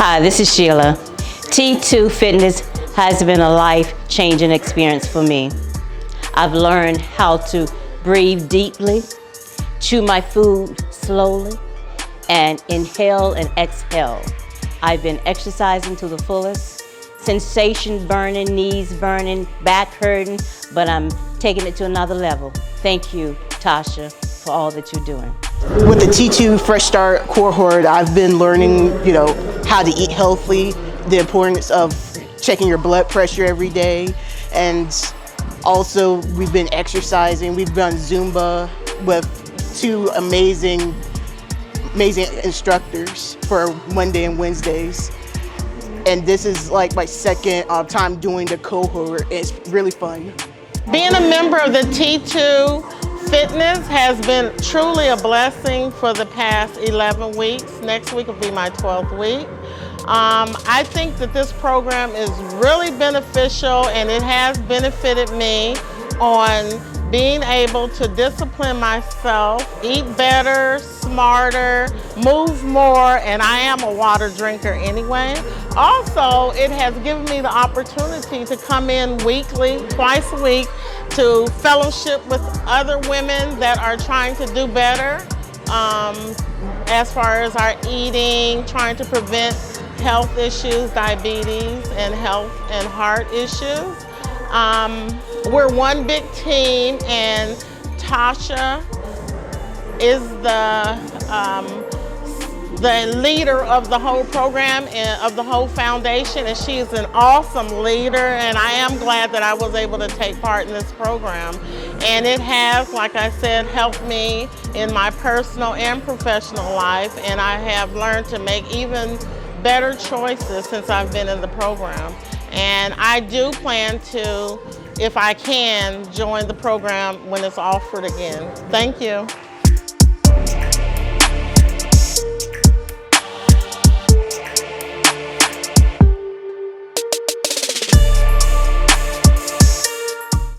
Hi, this is Sheila. T2 Fitness has been a life-changing experience for me. I've learned how to breathe deeply, chew my food slowly, and inhale and exhale. I've been exercising to the fullest. Sensation burning, knees burning, back hurting, but I'm taking it to another level. Thank you, Tasha, for all that you're doing. With the T2 Fresh Start Cohort, I've been learning, how to eat healthy, the importance of checking your blood pressure every day, and also we've been exercising. We've done Zumba with two amazing instructors for Monday and Wednesdays. And this is like my second time doing the cohort. It's really fun. Being a member of the T2 Fitness has been truly a blessing for the past 11 weeks. Next week will be my 12th week. I think that this program is really beneficial, and it has benefited me on being able to discipline myself, eat better, smarter, move more, and I am a water drinker anyway. Also, it has given me the opportunity to come in weekly, twice a week, to fellowship with other women that are trying to do better as far as our eating, trying to prevent health issues, diabetes, and health and heart issues. We're one big team, and Tasha is the leader of the whole program and of the whole foundation, and she is an awesome leader, and I am glad that I was able to take part in this program. And it has, like I said, helped me in my personal and professional life, and I have learned to make even better choices since I've been in the program. And I do plan to, if I can, join the program when it's offered again. Thank you.